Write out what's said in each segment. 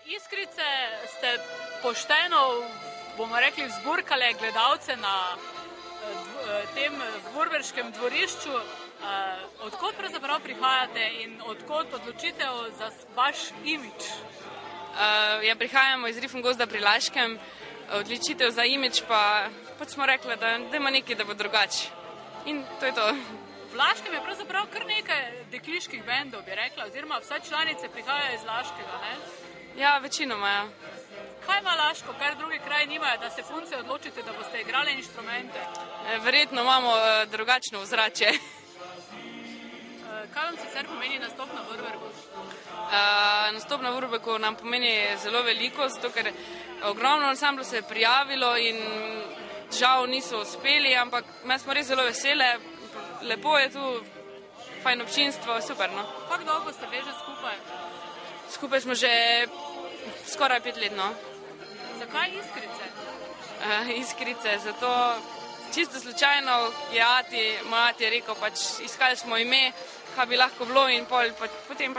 Iskrice ste pošteno, bomo rekli, vzburkale gledalce na tem Vurberškem dvorišču. Odkot pravzaprav prihajate in odkot odločitev za vaš imidž? Ja, prihajamo iz Rifengozda pri Laškem. Odločitev za imidž pa smo rekli, da ima nekaj, da bo drugače. In to je to. V Laškem je pravzaprav kar nekaj dekliških bendov, bi rekla, oziroma vse članice prihajajo iz Laškega, ne? Ja, večinoma, ja. Kaj ima Laško, kar drugi kraj nimajo, da se punce odločite, da boste igrali inštrumente? Verjetno imamo drugačno ozračje. Kaj vam sicer pomeni nastop na Vurbergu? Nastop na Vurbergu nam pomeni zelo veliko, zato ker ogromno ansamblo se je prijavilo in žal niso uspeli, ampak mi smo res zelo vesele, lepo je tu, fajn občinstvo, super, no. Kako dolgo ste že skupaj? Skupaj smo že skoraj 5 let, no. Zakaj Iskrice? Iskrice, zato čisto slučajno je moj ati je rekel, iskali smo ime, kaj bi lahko bilo in potem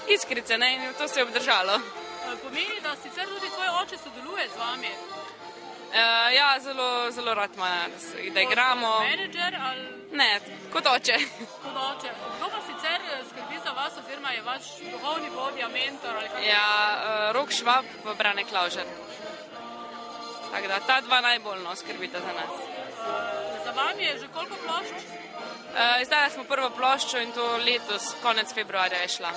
Iskrice, ne, in to se je obdržalo. Pomeni, da sicer tudi tvoj oče sodeluje z vami? Ja, zelo rad ima, da igramo. Kot menedžer ali? Ne, kot oče. Kot oče. Kdo pa sicer skrbi za vas, oziroma je vaš duhovni vodja, mentor ali kako? Ja, Rok Švab pa Brane Klavžar. Tako da, ta dva najbolj skrbita za nas. Za vami je že koliko plošč? Izdali smo prvo ploščo in to letos, konec februarja je šla.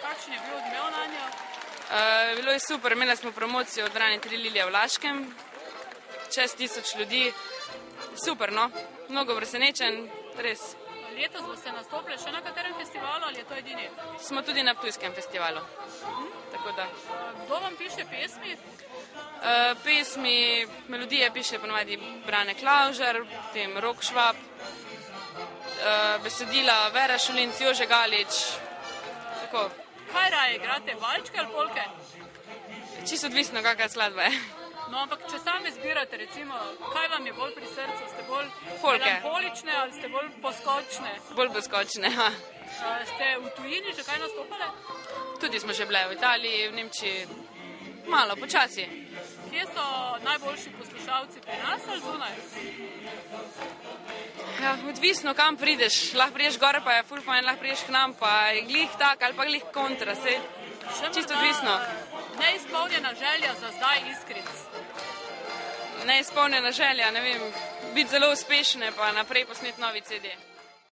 Kakšen je bil odmev na njo? Bilo je super, imeli smo promocijo od Brane Tri lilije v Laškem, čez 1000 ljudi, super, no, mnogo presenečen, res. Letos boste nastopili še na katerem festivalu ali je to edini? Smo tudi na Ptujskem festivalu, tako da. Kdo vam piše pesmi? Pesmi, melodije piše ponovadi Brane Klavžar, potem Rok Švab, besedila Vera Šulinc, Jože Galič, tako. Kaj raje igrate, valčke ali polke? Čisto odvisno, kakšna skladba je. No, ampak če sami izbirate, recimo, kaj vam je bolj pri srcu? Ste bolj melankolične ali ste bolj poskočne? Bolj poskočne, ja. Ste v tujini že kaj nastopale? Tudi smo že bile v Italiji, v Nemčiji, malo, počasi. Kje so najboljši poslušalci, pri nas ali zunaj? Ja, odvisno, kam prideš. Lahko prideš gore, pa je ful fajn, lahko prideš k nam, pa je glih tak ali pa glih kontra, sej. Čisto odvisno. Neizpolnjena želja za zdaj Iskric? Neizpolnjena želja, ne vem, biti zelo uspešne, pa naprej posneti novi CD.